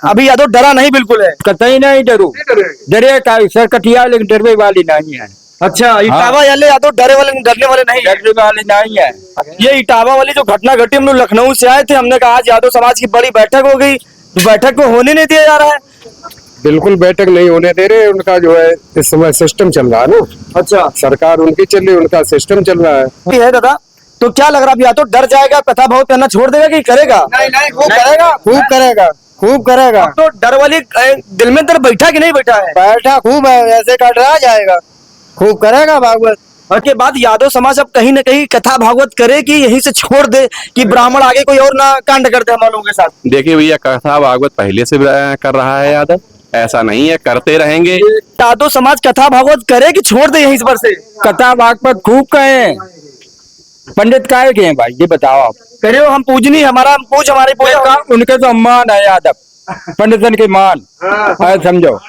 अभी यादव डरा नहीं बिल्कुल है। कतई नहीं डरू, डरे का सर कटिया, लेकिन डरने वाली नहीं है। अच्छा, इटावा वाले यादव डरे वाले डरने वाले नहीं है। डरने वाली नहीं है। ये इटावा वाली जो घटना घटी, हम लोग लखनऊ से आए थे, हमने कहा आज यादव समाज की बड़ी बैठक हो गई, बैठक को होने नहीं दिया जा रहा है। बिल्कुल बैठक नहीं होने दे रहे। उनका जो है इस समय सिस्टम चल रहा है ना। अच्छा, सरकार उनकी चल रही, उनका सिस्टम चल रहा है दादा। तो क्या लग रहा है, या तो डर जाएगा, कथा बहुत करना छोड़ देगा कि करेगा? नहीं, खूब करेगा, खूब करेगा, खूब करेगा। तो डर वाली दिल में डर बैठा कि नहीं बैठा है? बैठा खूब है, ऐसे का डरा जाएगा, खूब करेगा भागवत। और के बाद यादव समाज अब कहीं न कहीं कथा भागवत करे कि यहीं से छोड़ दे कि ब्राह्मण आगे कोई और ना कांड करते हम लोगों के साथ? देखिए भैया, कथा भागवत पहले से कर रहा है यादव, ऐसा नहीं है, करते रहेंगे। यादव समाज कथा भागवत करे कि छोड़ दे यहीं पर से? कथा भागवत खूब कहे, पंडित काहे के हैं भाई, ये बताओ आप। करे हो हम पूजनी, हमारा पूज, हमारी पूजा। उनके तो मान है यादव, पंडितन के मान है, समझो।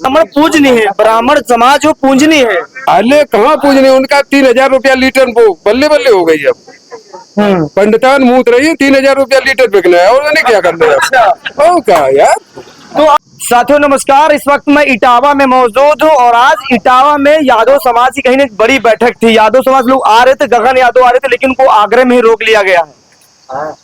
ब्राह्मण पूजनी है, ब्राह्मण समाज जो पूजनी है। अरे कहाँ पूजने, उनका 3000 रुपया लीटर वो बल्ले बल्ले हो गई। अब पंडितान मूत रही है, 3000 रुपया लीटर बिकना है, और उन्होंने क्या करना है? ओ क्या यार। तो साथियों नमस्कार, इस वक्त मैं इटावा में मौजूद हूँ और आज इटावा में यादव समाज की कहीं एक बड़ी बैठक थी। यादव समाज लोग आ रहे थे, गगन यादव आ रहे थे, लेकिन उनको आगरे में ही रोक लिया गया है।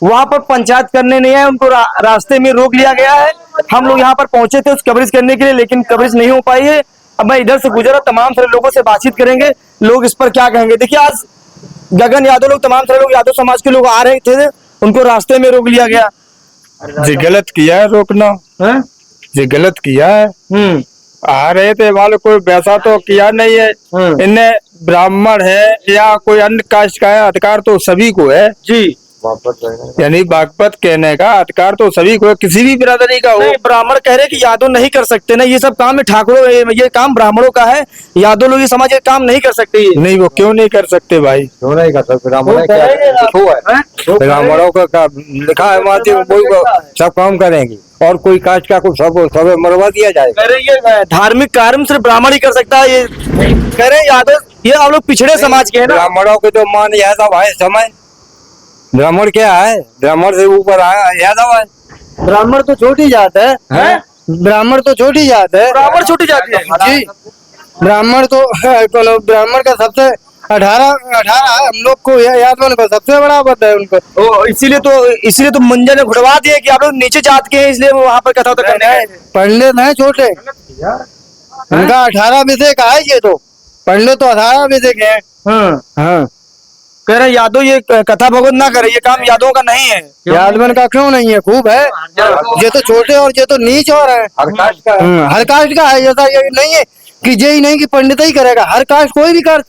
वहां पर पंचायत करने नहीं है, उनको रास्ते में रोक लिया गया है। हम लोग यहाँ पर पहुंचे थे उस कवरेज करने के लिए, लेकिन कवरेज नहीं हो पाई है। अब मैं इधर से गुजरा, तमाम सारे लोगों से बातचीत करेंगे, लोग इस पर क्या कहेंगे। देखिए, आज गगन यादव लोग, तमाम सारे लोग यादव समाज के लोग आ रहे थे, उनको रास्ते में रोक लिया गया। जी गलत किया है रोकना, जी गलत किया है। आ रहे थे वाले, कोई वैसा तो किया नहीं है। इन्हें ब्राह्मण है या कोई अन्य कास्ट का है, अधिकार तो सभी को है जी। यानी बागपत कहने का अधिकार तो सभी को है, किसी भी बिरादरी का हो। ब्राह्मण कह रहे कि यादव नहीं कर सकते ना, ये सब काम ठाकुरों, ये काम ब्राह्मणों का है, यादव लोग ये समाज ये काम नहीं कर सकते। ये नहीं, वो क्यों नहीं कर सकते भाई? क्यों नहीं कर सकते? ब्राह्मणों का लिखा है माती, सब काम करेंगे, और कोई कास्ट का कुछ सब मरवा दिया जाएगा। ये धार्मिक कार्य सिर्फ ब्राह्मण ही कर सकता है, ये कह रहे यादव। ये हम लोग पिछड़े समाज के हैं ना। ब्राह्मणों के तो मान यादव है समय, ब्राह्मण क्या है, ब्राह्मण से ऊपर आया यादव है। ब्राह्मण तो छोटी जात है, ब्राह्मण तो छोटी जात है। ब्राह्मण छोटी जाति है जी, ब्राह्मण तो ब्राह्मण का सबसे 18 हम लोग को यादव का सबसे बड़ा पद है उनको। इसीलिए तो मुंजा ने घुड़वा दिया कि आप लोग नीचे जात के हैं, इसलिए वो वहाँ पर कथा तो करने आए थे। पंडित है छोटे, उनका 18 विषय का है। ये तो पंडित तो 18 विषय के हैं। हाँ, कह रहे यादव ये कथा भगवत ना करे, ये काम यादवों का नहीं है। यादवन का क्यों नहीं है? खूब है। ये तो छोटे और ये तो नीच और है, हर कास्ट का है। ऐसा ये नहीं है कि यही नहीं कि पंडित ही करेगा, हर कास्ट कोई भी कर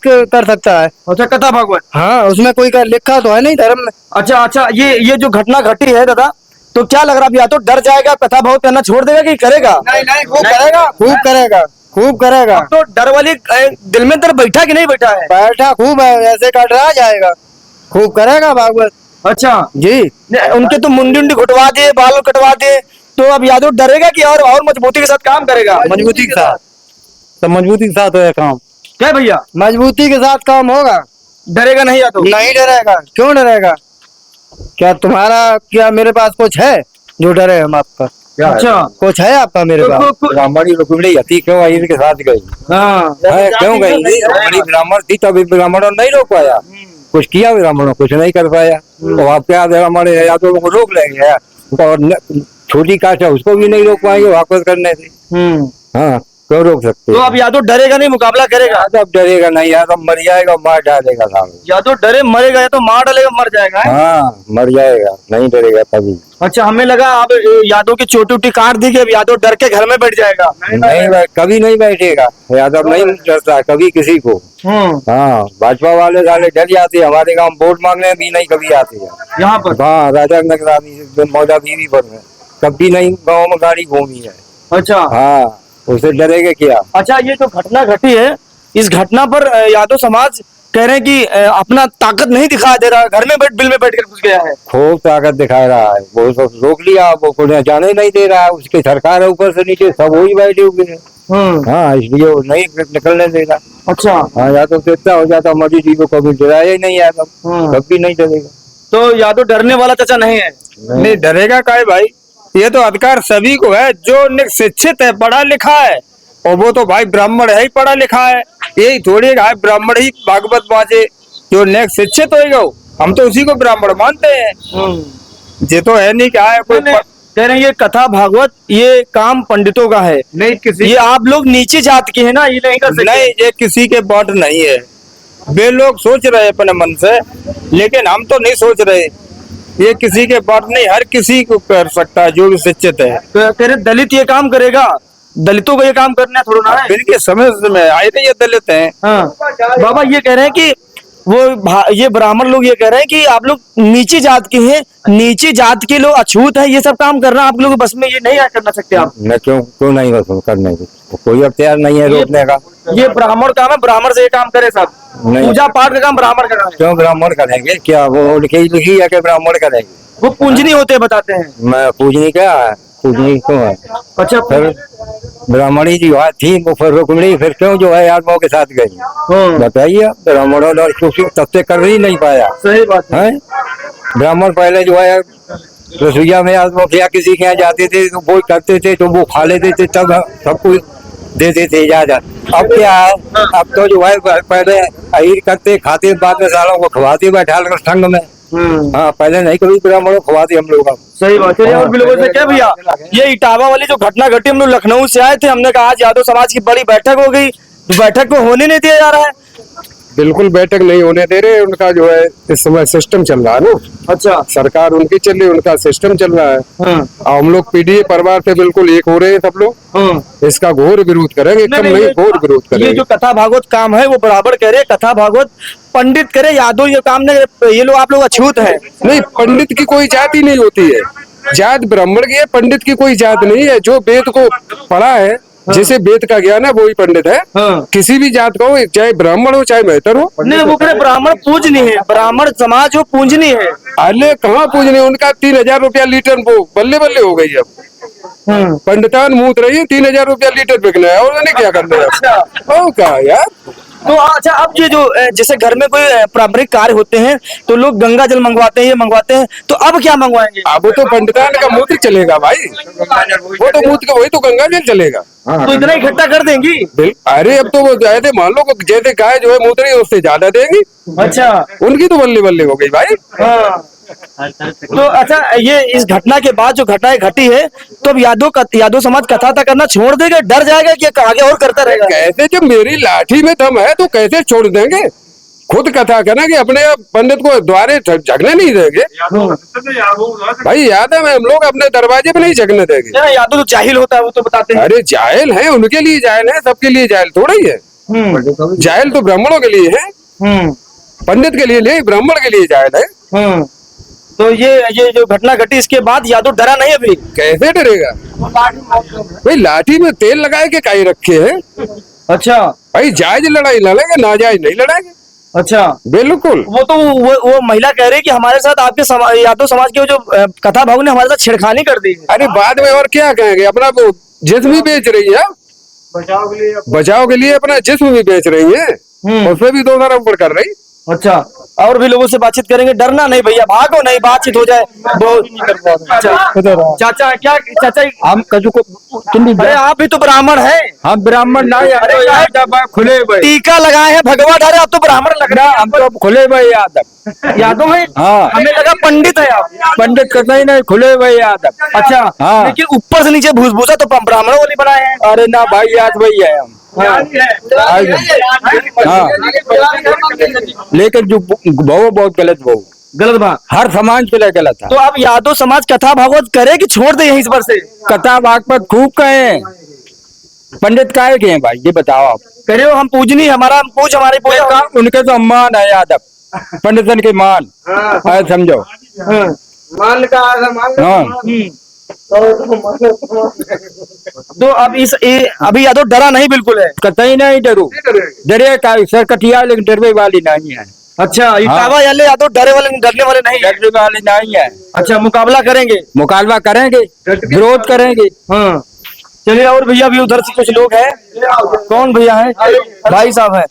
सकता है। अच्छा, कथा भगवत। हाँ, उसमें कोई लिखा तो है नहीं धर्म में। अच्छा, ये जो घटना घटी है दादा, तो क्या लग रहा है, या तो डर जाएगा, कथा भगवत करना छोड़ देगा कि करेगा? नहीं, खूब करेगा, खूब करेगा, खूब करेगा। तो डर वाली दिल में डर बैठा कि नहीं बैठा है? बैठा खूब है, ऐसे का डरा जाएगा, खूब करेगा भागवत। अच्छा जी, उनके तो मुंडी उंडी घुटवा दिए, बाल कटवा दिए, तो अब यादव डरेगा कि और मजबूती के साथ काम करेगा? मजबूती के साथ, तो मजबूती के साथ है काम। क्या भैया, मजबूती के साथ काम होगा। डरेगा नहीं यादव? नहीं डरेगा, क्यों डरेगा? क्या तुम्हारा, क्या मेरे पास कुछ है जो डरे हम आपका? अच्छा, कुछ है आपका मेरे पास? ब्राह्मणी रुकमणी हती क्यों आई इनके साथ गई? क्यों गई? बड़ी ब्राह्मण थी तभी ब्राह्मणों नहीं रोक पाया, कुछ किया ब्राह्मणों, कुछ नहीं कर पाया। तो आप क्या हमारे यादवों को रोक लेंगे, और छोटी कास्ट है उसको भी नहीं रोक पाएंगे वापस करने से। हाँ, क्यों रोक सकते? तो अब यादव डरेगा नहीं, मुकाबला करेगा? यादव डरेगा नहीं, यादव मर जाएगा, मार डालेगा सामने। यादव डरे मरेगा, या तो मार डालेगा, मर जाएगा। हाँ, मर जाएगा, नहीं डरेगा कभी। अच्छा, हमें लगा अब यादव की चोटी उटी काट दी, अब यादव डर के घर में बैठ जाएगा। नहीं, कभी नहीं बैठेगा यादव, नहीं डरता कभी किसी को। हाँ, भाजपा वाले साले डर जाते हैं, हमारे गांव वोट मांगने भी नहीं कभी आते हैं यहाँ पर। हाँ, राजा नगर मौजा बीवी पर में कभी नहीं गाँव में गाड़ी घूमी है। अच्छा, हाँ, उसे डरेगा क्या? अच्छा, ये जो घटना घटी है, इस घटना पर यादव समाज कह रहे हैं कि अपना ताकत नहीं दिखा दे रहा, घर में बिल में बैठ कर घुस गया है। खूब ताकत दिखा रहा है, वो सब रोक लिया, वो को जाने नहीं दे रहा है, उसकी सरकार है ऊपर से नीचे सब वही बैठे हुए हैं। हाँ, इसलिए वो नहीं निकलने दे रहा। अच्छा, हाँ, यादव तो इतना हो जाता मोदी जी को कभी डराया ही नहीं, यादव कभी नहीं डरेगा। तो यादव डरने वाला चाचा नहीं है? नहीं डरेगा काहे भाई, ये तो अधिकार सभी को है जो शिक्षित है, पढ़ा लिखा है। और वो तो भाई ब्राह्मण है ही पढ़ा लिखा है, यही थोड़ी है ब्राह्मण ही भागवत बाजे। जो नेक्स्ट शिक्षित होएगा हम तो उसी को ब्राह्मण मानते हैं। ये तो है नहीं क्या है कोई कह रहे हैं ये कथा भागवत ये काम पंडितों का है, नहीं किसी, ये आप लोग नीचे जात के हैं ना, ये नहीं कर सकते। नहीं ये किसी के बाट नहीं है। वे लोग सोच रहे अपने मन से, लेकिन हम तो नहीं सोच रहे। ये किसी के बाट नहीं, हर किसी को कर सकता है जो भी शिक्षित है। कह रहे दलित ये काम करेगा, दलितों को ये काम करना थोड़ा ना है। इनके समझ में आए थे ये दलित हैं। हाँ बाबा ये कह रहे हैं कि ये ब्राह्मण लोग ये कह रहे हैं कि आप लोग नीची जात के हैं, नीची जात के लोग अछूत है, ये सब काम करना आप लोग बस में ये नहीं करना सकते आप। मैं क्यों नहीं बस करने की, कोई अख्तियार नहीं है रोकने का। ये ब्राह्मण काम है, ब्राह्मण से ये काम करे सब। नहीं। पूजा पाठ का काम ब्राह्मण का काम है। क्यों ब्राह्मण करेंगे, क्या वो लिखी है कि ब्राह्मण करेंगे? वो पूजनी होते बताते हैं। मैं पूजनी क्या है, पूजनी क्यों है? अच्छा फिर ब्राह्मणी जो है थी वो फिर रुकमणी फिर क्यों जो है आत्माओं के साथ गई? बताइए, ब्राह्मणों ने तब से कर ही नहीं पाया। सही बात है। ब्राह्मण पहले जो है रसोईया में आत्माओं के किसी के यहाँ जाते थे तो वो करते थे तो वो खा लेते थे, तब सब कुछ देते थे इजाजत। अब क्या है, अब तो जो है पहले अहीर करते खाते, बाद में सालों को खवाते बैठा कर संग में। हाँ पहले नहीं कभी ब्राह्मणों खवाते हम लोग। सही बात है। और भी लोगों से क्या भैया, ये इटावा वाली जो घटना घटी, हम लोग लखनऊ से आए थे, हमने कहा आज यादव समाज की बड़ी बैठक हो गई, बैठक को होने नहीं दिया जा रहा है। बिल्कुल बैठक नहीं होने दे रहे, उनका जो है इस समय सिस्टम चल रहा है ना। अच्छा, सरकार उनकी चल रही, उनका सिस्टम चल रहा है। हम लोग पीडीए परिवार से बिल्कुल एक हो रहे हैं सब लोग। इसका घोर विरोध करेंगे, कम नहीं घोर विरोध करेंगे। ये जो कथा भागवत काम है वो बराबर करे, कथा भागवत पंडित करे, यादव ये काम नहीं, ये लोग आप लोग अछूत है। नहीं, पंडित की कोई जाति नहीं होती है, जात ब्राह्मण की है, पंडित की कोई जात नहीं है। जो वेद को पढ़ा है, जैसे वेद का ज्ञान है वो ही पंडित है। किसी भी जात का हो, चाहे ब्राह्मण हो चाहे मेहतर हो। नहीं वो कह ब्राह्मण पूजनी है, ब्राह्मण समाज हो पूजनी है। अरे कहाँ पूजनी, उनका 3000 रुपया लीटर वो बल्ले बल्ले हो गई अब। पंडितान मूत रही है, 3000 रुपया लीटर बिकना है, और उन्हें क्या करना है? अच्छा क्या यार। तो अच्छा, अब ये जो जैसे घर में कोई पारंपरिक कार्य होते हैं तो लोग गंगा जल मंगवाते हैं, ये मंगवाते हैं, तो अब क्या मंगवाएंगे? अब तो पंडितान का मूत्र चलेगा भाई, वो तो मूत्र का वही तो गंगा जल चलेगा। तो इतना इकट्ठा कर देंगी? अरे अब तो वो जैसे मान लो जैसे गाय जो है मूत्र है उससे ज्यादा देंगी। अच्छा, उनकी तो बल्ले बल्ले हो गई भाई। तो अच्छा, ये इस घटना के बाद जो घटनाएं घटी है, तो अब यादव समाज कथा करना छोड़ देगा, डर जाएगा कि आगे और करता रहेगा? कैसे, जब मेरी लाठी में दम है तो कैसे छोड़ देंगे? खुद कथा करना कि अपने पंडित को द्वारे जगने नहीं देंगे भाई। याद है, हम लोग अपने दरवाजे पे नहीं जगने देंगे। यादव तो जाहिल होता है, वो तो बताते हैं। अरे जाहिल है, उनके लिए जाहिल है, सबके लिए जाहिल थोड़ा ही है। जाहिल तो ब्राह्मणों के लिए है, पंडित के लिए नहीं, ब्राह्मण के लिए जाहिल है। तो ये जो घटना घटी इसके बाद यादव डरा नहीं अभी? कैसे डरेगा भाई, लाठी में तेल लगाए के काई रखे हैं। अच्छा भाई, जायज लड़ाई लड़ेंगे, नाजायज नहीं लड़ेंगे। अच्छा, बिल्कुल। वो तो वो महिला कह रही कि हमारे साथ आपके यादव समाज के जो कथा भाग ने हमारे साथ छेड़खानी कर दी है। अरे बाद में और क्या कहेंगे, अपना वो जिस्म भी बेच रही है, बचाव के लिए अपना जिस्म भी बेच रही है, उसमें भी दोबारा ऊपर कर रही। अच्छा, और भी लोगों से बातचीत करेंगे, डरना नहीं भैया, भागो नहीं, बातचीत हो जाए। चाचा क्या चाचा, हम कजू को अरे आप भी तो ब्राह्मण हैं। हम ब्राह्मण नहीं, खुले भाई टीका लगाए हैं भगवा डाले, आप तो ब्राह्मण लग रहा है। हम तो खुले भाई यादव है? हाँ, हमें लगा पंडित है आप। पंडित करना ही नहीं, खुले भाई यादव। अच्छा हाँ, लेकिन ऊपर से नीचे भूसभूसा तो ब्राह्मणों वाली बनाए हैं। अरे ना भाई, याद भाई है हम। हाँ, लेकिन जो वो बहुत गलत, वो गलत बात, हर समाज के लिए गलत है। तो अब यादव समाज कथा भागवत करे कि छोड़ दे यहीं इस पर से? कथा भागवत खूब कहे, पंडित काहे के हैं भाई, ये बताओ आप। करे हो हम पूजनी, हमारा हम पूज, हमारी पूजा। उनके तो सम्मान है यादव, पंडितन के मान है, समझो। मान का हाँ, तो अब अभी यादव डरा नहीं बिल्कुल है? कतई नहीं डरू, डरे का सर कटिया, लेकिन डरने वाली नहीं है। अच्छा, इटावा याले यादव डरने वाले नहीं है? डरने वाली नहीं है। अच्छा, मुकाबला करेंगे? मुकाबला करेंगे, विरोध करेंगे। हाँ चलिए, और भैया भी उधर से कुछ लोग हैं। कौन भैया है? भाई साहब है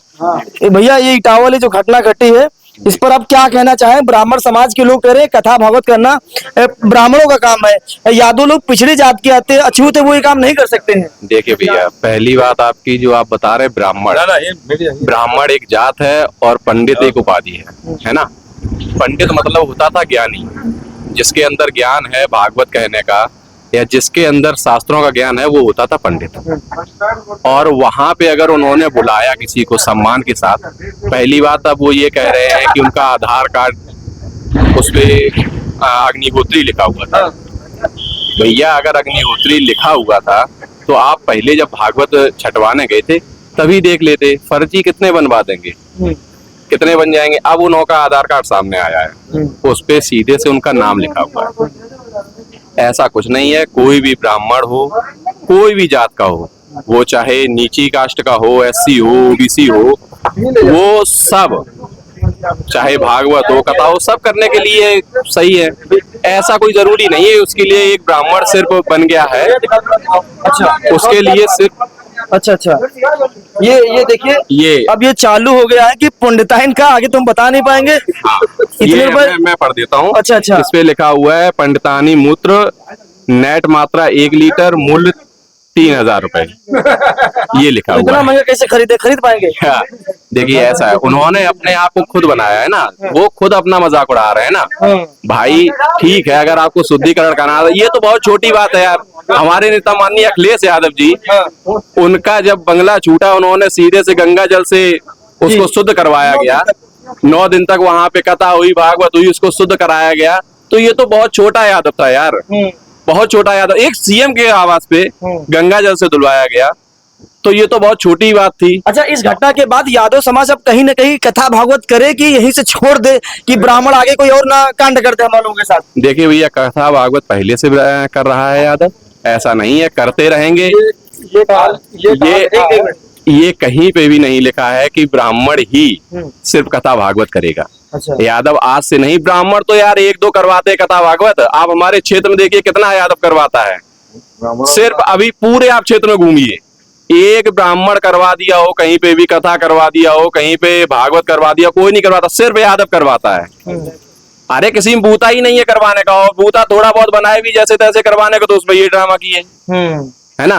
भैया। ये इटावा वाली जो घटना घटी है इस पर आप क्या कहना चाहें? ब्राह्मण समाज के लोग कह रहे हैं कथा भागवत करना ब्राह्मणों का काम है, यादव लोग पिछड़ी जात के आते हैं, अछूत है, वो ये काम नहीं कर सकते हैं। देखिए भैया, पहली बात आपकी जो आप बता रहे ब्राह्मण, ब्राह्मण एक जात है और पंडित एक उपाधि है ना। पंडित मतलब होता था ज्ञानी, जिसके अंदर ज्ञान है भागवत कहने का या जिसके अंदर शास्त्रों का ज्ञान है, वो होता था पंडित। और वहां पे अगर उन्होंने बुलाया किसी को सम्मान के साथ, पहली बात अब वो ये कह रहे हैं कि उनका आधार कार्ड उस पे अग्निहोत्री लिखा हुआ था। भैया अगर अग्निहोत्री लिखा हुआ था तो आप पहले जब भागवत छटवाने गए थे तभी देख लेते, फर्जी कितने बनवा देंगे, कितने बन जाएंगे। अब उनका का आधार कार्ड सामने आया है, उस पे सीधे से उनका नाम लिखा हुआ है। ऐसा कुछ नहीं है, कोई भी ब्राह्मण हो, कोई भी जात का हो, वो चाहे नीची कास्ट का हो, एससी हो, ओबीसी हो, वो सब चाहे भागवत हो, कथा हो, सब करने के लिए सही है। ऐसा कोई जरूरी नहीं है उसके लिए एक ब्राह्मण सिर्फ बन गया है। अच्छा, उसके लिए सिर्फ अच्छा ये देखिए, ये अब ये चालू हो गया है कि पंडिताइन का, आगे तुम बता नहीं पाएंगे। हाँ, इतने ये रुपए मैं पढ़ देता हूँ। अच्छा। इस पे लिखा हुआ है पंडितानी मूत्र नेट मात्रा 1 लीटर, मूल्य 3000 रुपए, ये लिखा हुआ इतना है। महंगा कैसे खरीद पाएंगे? हाँ, देखिए ऐसा है, उन्होंने अपने आप को खुद बनाया है ना, वो खुद अपना मजाक उड़ा रहे हैं ना भाई। ठीक है, अगर आपको शुद्धिकरण करना है, ये तो बहुत छोटी बात है यार। हमारे नेता माननीय अखिलेश यादव जी, उनका जब बंगला छूटा, उन्होंने सीधे से गंगा जल से उसको शुद्ध करवाया गया। 9 दिन तक वहां पे कथा हुई, भागवत हुई, उसको शुद्ध कराया गया। तो ये तो बहुत छोटा यादव था यार, बहुत छोटा यादव। एक सीएम के आवास पे गंगा जल से धुलवाया गया, तो ये तो बहुत छोटी बात थी। अच्छा, इस घटना के बाद यादव समाज अब कहीं न कहीं कथा भागवत करे कि यहीं से छोड़ दे कि ब्राह्मण आगे कोई और ना कांड करते हम लोगों के साथ? देखिए भैया, कथा भागवत पहले से कर रहा है यादव, ऐसा नहीं है, करते रहेंगे। ये कहीं पे भी नहीं लिखा है कि ब्राह्मण ही सिर्फ कथा भागवत करेगा। अच्छा। यादव आज से नहीं, ब्राह्मण तो यार 1-2 करवाते कथा भागवत। आप हमारे क्षेत्र में देखिए कितना यादव करवाता है। सिर्फ अभी पूरे आप क्षेत्र में घूमिए, एक ब्राह्मण करवा दिया हो, कहीं पे भी कथा करवा दिया हो, कहीं पे भागवत करवा दिया, कोई नहीं करवाता, सिर्फ यादव करवाता है। अरे किसी में बूता ही नहीं है करवाने का, और बूता थोड़ा बहुत बनाए भी जैसे तैसे करवाने का, तो उसमें ये ड्रामा किए, है ना।